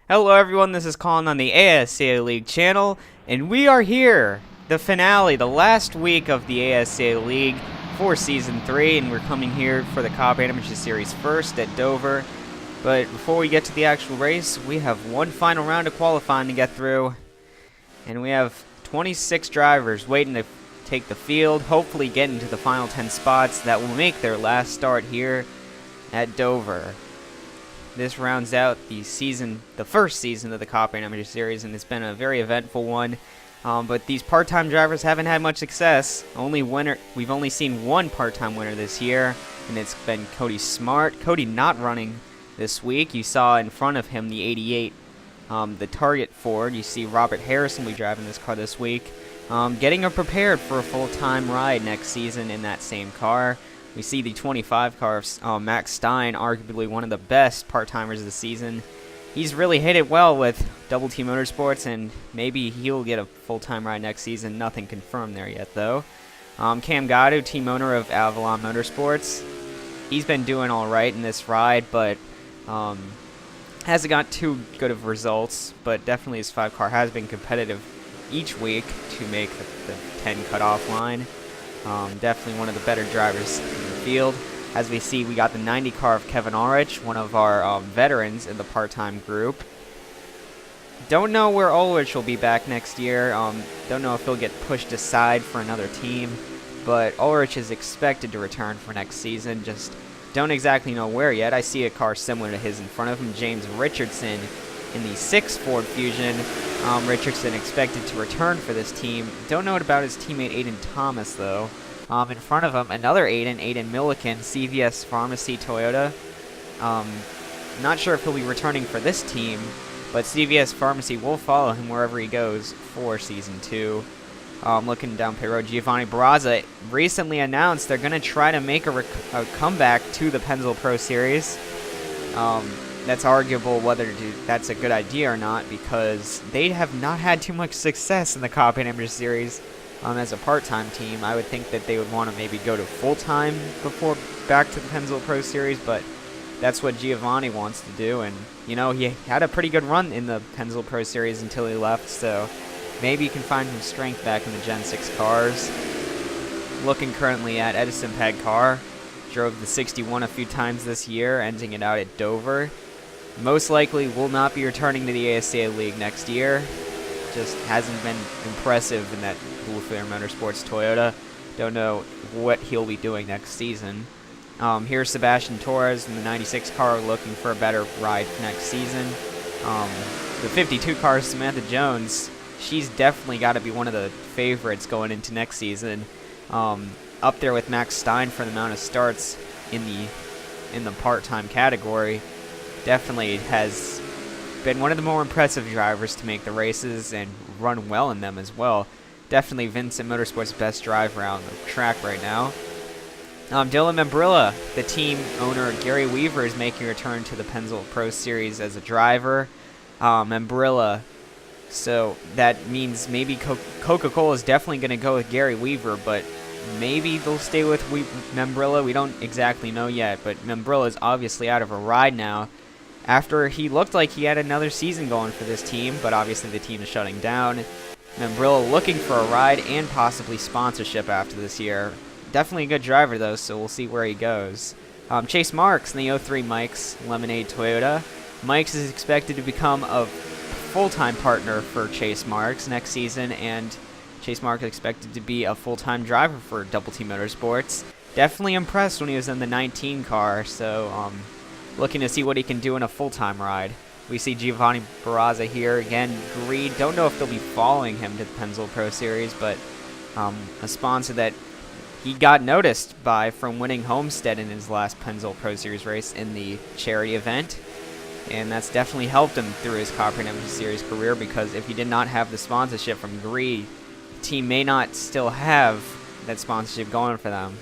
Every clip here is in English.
Hello everyone, this is Colin on the ASCA League channel, and we are here, the finale, the last week of the ASCA League for Season 3, and we're coming here for the Copperhead Amateur Series first at Dover. But before we get to the actual race, we have one final round of qualifying to get through, and we have 26 drivers waiting to take the field, hopefully get into the final 10 spots that will make their last start here at Dover. This rounds out the first season of the Copperhead Amateur Series, and it's been a very eventful one. But these part-time drivers haven't had much success. We've only seen one part-time winner this year, and it's been Cody Smart. Cody not running this week. You saw in front of him the 88, the Target Ford. You see Robert Harrison will be driving this car this week, getting her prepared for a full-time ride next season in that same car. We see the 25 car of Max Stein, arguably one of the best part-timers of the season. He's really hit it well with Double T Motorsports, and maybe he'll get a full-time ride next season. Nothing confirmed there yet, though. Cam Gatto, team owner of Avalon Motorsports. He's been doing all right in this ride, but hasn't got too good of results. But definitely his 5 car has been competitive each week to make the 10 cutoff line. Definitely one of the better drivers in the field. As we see, we got the 90 car of Kevin Ulrich, one of our veterans in the part-time group. Don't know where Ulrich will be back next year. Don't know if he'll get pushed aside for another team, but Ulrich is expected to return for next season. Just don't exactly know where yet. I see a car similar to his in front of him, James Richardson, in the 6 Ford Fusion. Richardson expected to return for this team. Don't know about his teammate Aiden Thomas, though. In front of him, another Aiden Milliken, CVS Pharmacy Toyota. Not sure if he'll be returning for this team, but CVS Pharmacy will follow him wherever he goes for Season 2. Looking down pit road, Giovanni Barraza recently announced they're going to try to make a comeback to the Pennzoil Pro Series. That's arguable whether that's a good idea or not, because they have not had too much success in the Copperhead Amateur Series as a part-time team. I would think that they would want to maybe go to full-time before back to the Pennzoil Pro Series, but that's what Giovanni wants to do. And, you know, he had a pretty good run in the Pennzoil Pro Series until he left, so maybe he can find some strength back in the Gen 6 cars. Looking currently at Edison Pagcar, drove the 61 a few times this year, ending it out at Dover. Most likely will not be returning to the ASCA League next year. Just hasn't been impressive in that Blue Flare Motorsports Toyota. Don't know what he'll be doing next season. Here's Sebastian Torres in the 96 car looking for a better ride next season. The 52 car, Samantha Jones, she's definitely got to be one of the favorites going into next season. Up there with Max Stein for the amount of starts in the part-time category. Definitely has been one of the more impressive drivers to make the races and run well in them as well. Definitely Vincent Motorsports' best driver on the track right now. Dylan Membrilla, the team owner Gary Weaver, is making a return to the Pennzoil Pro Series as a driver. Membrilla, so that means maybe Coca-Cola is definitely going to go with Gary Weaver, but maybe they'll stay with Membrilla. We don't exactly know yet, but Membrilla is obviously out of a ride now, after he looked like he had another season going for this team, but obviously the team is shutting down. Membrilla looking for a ride and possibly sponsorship after this year. Definitely a good driver, though, so we'll see where he goes. Chase Marks in the 03 Mike's Lemonade Toyota. Mike's is expected to become a full-time partner for Chase Marks next season, and Chase Marks is expected to be a full-time driver for Double T Motorsports. Definitely impressed when he was in the 19 car, so looking to see what he can do in a full-time ride. We see Giovanni Barraza here again. Greed. Don't know if they'll be following him to the Pennzoil Pro Series, but a sponsor that he got noticed by from winning Homestead in his last Pennzoil Pro Series race in the charity event. And that's definitely helped him through his Copperhead Amateur Series career, because if he did not have the sponsorship from Greed, the team may not still have that sponsorship going for them.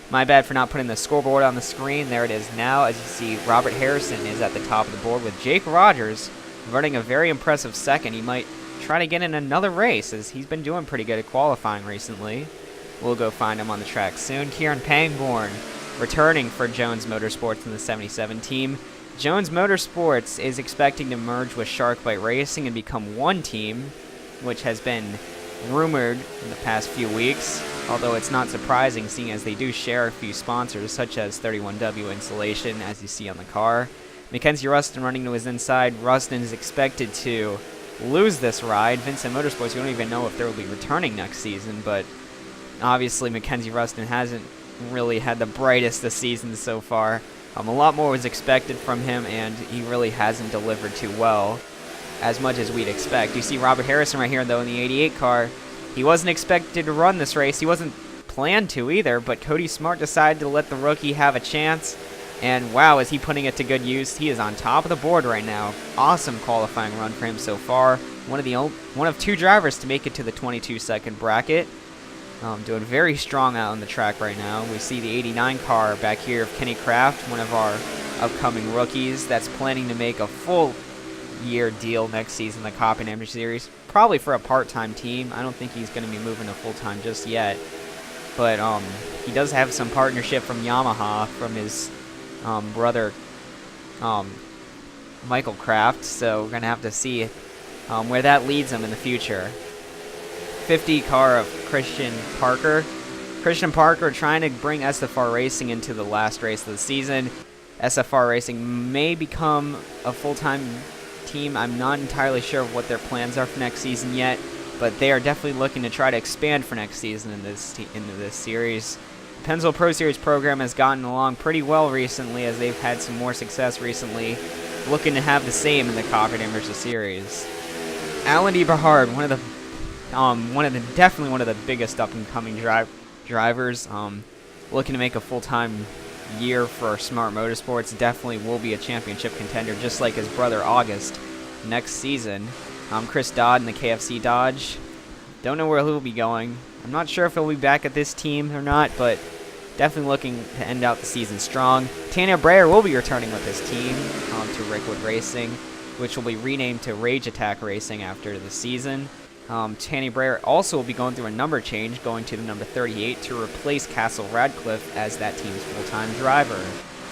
My bad for not putting the scoreboard on the screen. There it is now. As you see, Robert Harrison is at the top of the board with Jake Rogers running a very impressive second. He might try to get in another race, as he's been doing pretty good at qualifying recently. We'll go find him on the track soon. Kieran Pangborn returning for Jones Motorsports in the 77 team. Jones Motorsports is expecting to merge with Sharkbite Racing and become one team, which has been rumored in the past few weeks, although it's not surprising seeing as they do share a few sponsors such as 31W Insulation, as you see on the car. Mackenzie Rustin running to his inside. Rustin is expected to lose this ride. Vincent Motorsports, we don't even know if they will be returning next season, but obviously Mackenzie Rustin hasn't really had the brightest of seasons so far. A lot more was expected from him, and he really hasn't delivered too well, as much as we'd expect. You see Robert Harrison right here, though, in the 88 car. He wasn't expected to run this race. He wasn't planned to either, but Cody Smart decided to let the rookie have a chance. And wow, is he putting it to good use. He is on top of the board right now. Awesome qualifying run for him so far. One of 2 drivers to make it to the 22-second bracket. Doing very strong out on the track right now. We see the 89 car back here of Kenny Kraft, one of our upcoming rookies that's planning to make a full year deal next season in the Copperhead Amateur Series. Probably for a part-time team. I don't think he's going to be moving to full-time just yet. But he does have some partnership from Yamaha from his brother Michael Kraft. So we're going to have to see where that leads him in the future. 50 car of Christian Parker. Christian Parker trying to bring SFR Racing into the last race of the season. SFR Racing may become a full-time team. I'm not entirely sure of what their plans are for next season yet, but they are definitely looking to try to expand for next season into this series. The Pennzoil Pro Series program has gotten along pretty well recently, as they've had some more success recently, looking to have the same in the Copperhead Amateur Series. Alan Eberhard, definitely one of the biggest up-and-coming drivers, looking to make a full-time year for Smart Motorsports. Definitely will be a championship contender, just like his brother August next season. Chris Dodd in the KFC Dodge. Don't know where he'll be going. I'm not sure if he'll be back at this team or not, but definitely looking to end out the season strong. Tanya Breyer will be returning with his team to Rickwood Racing, which will be renamed to Rage Attack Racing after the season. Tanny Breyer also will be going through a number change, going to the number 38 to replace Castle Radcliffe as that team's full-time driver.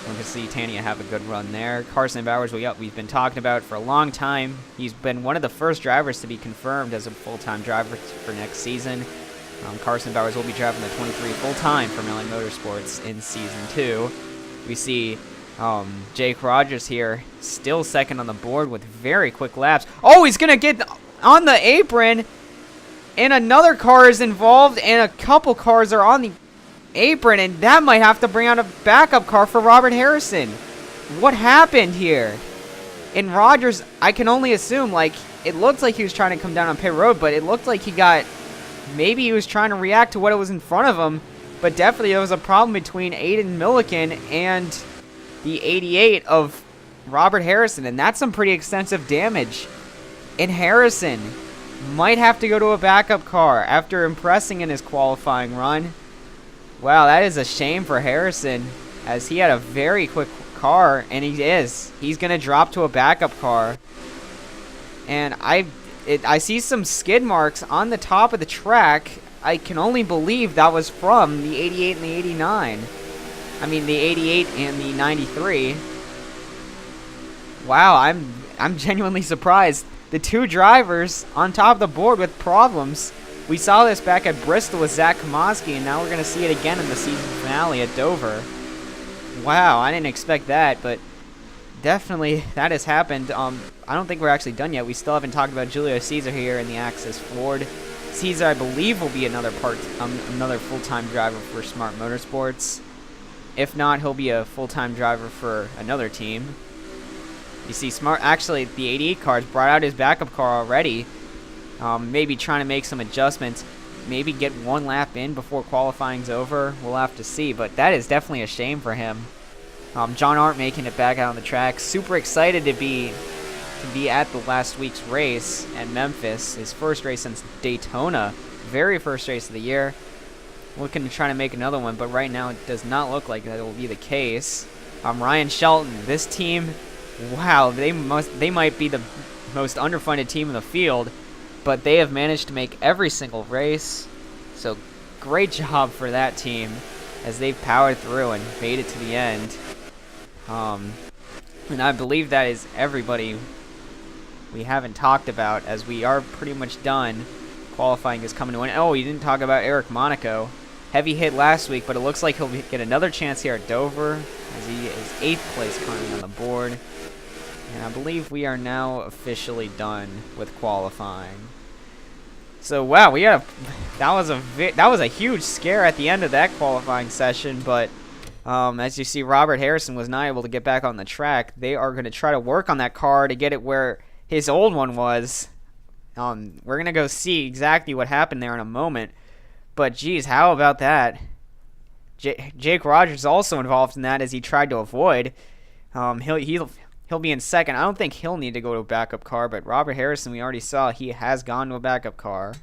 We can see Tanya have a good run there. Carson Bowers, we've been talking about for a long time. He's been one of the first drivers to be confirmed as a full-time driver for next season. Carson Bowers will be driving the 23 full-time for Million Motorsports in Season 2. We see Jake Rogers here, still second on the board with very quick laps. Oh, he's going to get on the apron, and another car is involved, and a couple cars are on the apron, and that might have to bring out a backup car for Robert Harrison. What happened here? And Rogers, I can only assume, like, it looked like he was trying to come down on pit road, but it looked like maybe he was trying to react to what was in front of him, but definitely there was a problem between Aiden Milliken and the 88 of Robert Harrison, and that's some pretty extensive damage. And Harrison might have to go to a backup car after impressing in his qualifying run. Wow, that is a shame for Harrison, as he had a very quick car, and he's going to drop to a backup car. And I see some skid marks on the top of the track. I can only believe that was from the 88 and the 89. I mean, the 88 and the 93. Wow, I'm genuinely surprised. The 2 drivers on top of the board with problems. We saw this back at Bristol with Zach Komosky, and now we're going to see it again in the season finale at Dover. Wow, I didn't expect that, but definitely that has happened. I don't think we're actually done yet. We still haven't talked about Julio Caesar here in the Axis Ford. Caesar, I believe, will be another full-time driver for Smart Motorsports. If not, he'll be a full-time driver for another team. You see, actually, the 88 car's brought out his backup car already. Maybe trying to make some adjustments. Maybe get one lap in before qualifying's over. We'll have to see, but that is definitely a shame for him. John Arndt making it back out on the track. Super excited to be at the last week's race at Memphis. His first race since Daytona. Very first race of the year. Looking to try to make another one, but right now it does not look like that will be the case. Ryan Shelton, this team, wow, they might be the most underfunded team in the field, but they have managed to make every single race. So great job for that team as they've powered through and made it to the end. And I believe that is everybody we haven't talked about, as we are pretty much done. Qualifying is coming to an end. Oh, you didn't talk about Eric Monaco. Heavy hit last week, but it looks like he'll get another chance here at Dover, as he is 8th place currently on the board. And I believe we are now officially done with qualifying. So wow, we had that was a huge scare at the end of that qualifying session, but as you see, Robert Harrison was not able to get back on the track. They are going to try to work on that car to get it where his old one was. We're going to go see exactly what happened there in a moment. But geez, how about that? Jake Rogers is also involved in that, as he tried to avoid. He'll be in second. I don't think he'll need to go to a backup car, but Robert Harrison, we already saw, he has gone to a backup car.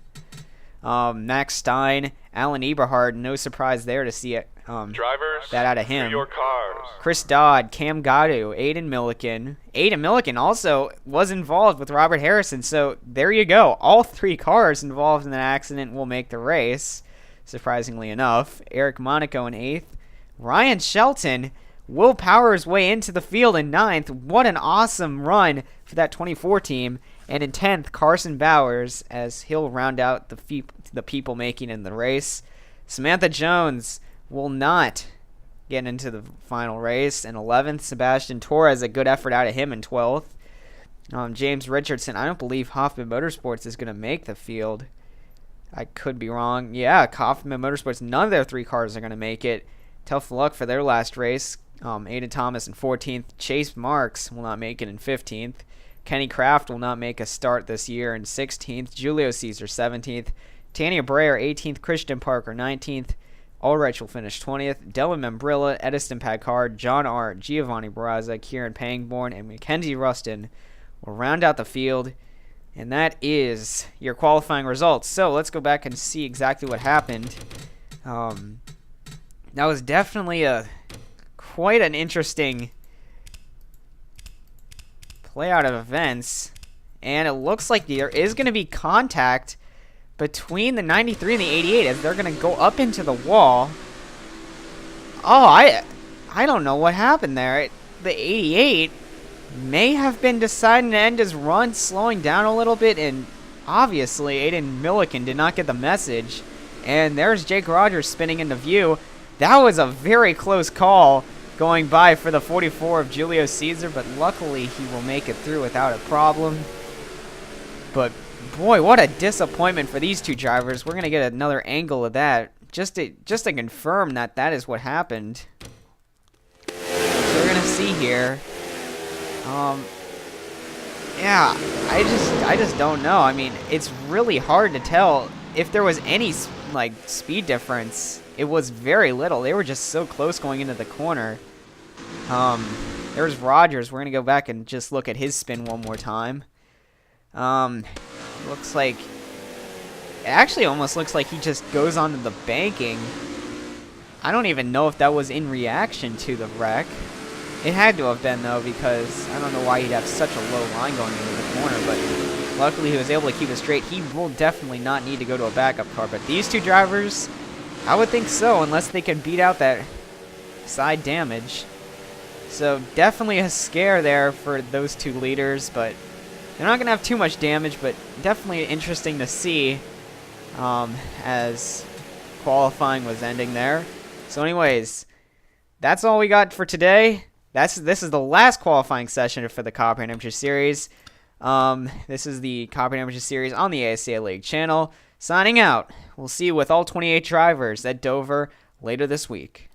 Max Stein, Alan Eberhard, no surprise there to see it. Drivers, that out of him. your cars. Chris Dodd, Cam Gadu, Aiden Milliken. Aiden Milliken also was involved with Robert Harrison, so there you go. All 3 cars involved in that accident will make the race, surprisingly enough. Eric Monaco in 8th. Ryan Shelton will power his way into the field in 9th. What an awesome run for that 24 team. And in 10th, Carson Bowers, as he'll round out the people making in the race. Samantha Jones will not get into the final race. In 11th, Sebastian Torres, a good effort out of him in 12th. James Richardson, I don't believe Hoffman Motorsports is going to make the field. I could be wrong. Yeah, Hoffman Motorsports, none of their 3 cars are going to make it. Tough luck for their last race. Aiden Thomas in 14th. Chase Marks will not make it in 15th. Kenny Kraft will not make a start this year in 16th. Julio Caesar 17th. Tanya Breyer 18th. Christian Parker 19th. Ulrich will finish 20th. Dylan Membrilla, Edison Packard, John Art, Giovanni Barraza, Kieran Pangborn, and Mackenzie Rustin will round out the field. And that is your qualifying results. So let's go back and see exactly what happened. That was definitely quite an interesting play out of events. And it looks like there is going to be contact between the 93 and the 88 as they're going to go up into the wall. Oh, I don't know what happened there. The 88 may have been deciding to end his run, slowing down a little bit, and obviously Aiden Milliken did not get the message. And there's Jake Rogers spinning into view. That was a very close call going by for the 44 of Julio Caesar, but luckily he will make it through without a problem. But boy, what a disappointment for these 2 drivers. We're going to get another angle of that just to confirm that that is what happened. So we're going to see here. Yeah, I just don't know. I mean, it's really hard to tell if there was any like speed difference. It was very little. They were just so close going into the corner. There's Rogers. We're going to go back and just look at his spin one more time. Looks like, it actually almost looks like he just goes onto the banking. I don't even know if that was in reaction to the wreck. It had to have been, though, because I don't know why he'd have such a low line going into the corner, but luckily he was able to keep it straight. He will definitely not need to go to a backup car, but these 2 drivers, I would think so, unless they can beat out that side damage. So definitely a scare there for those 2 leaders, but they're not going to have too much damage, but definitely interesting to see as qualifying was ending there. So anyways, that's all we got for today. This is the last qualifying session for the Copperhead Amateur Series. This is the Copperhead Amateur Series on the ASCA League channel. Signing out. We'll see you with all 28 drivers at Dover later this week.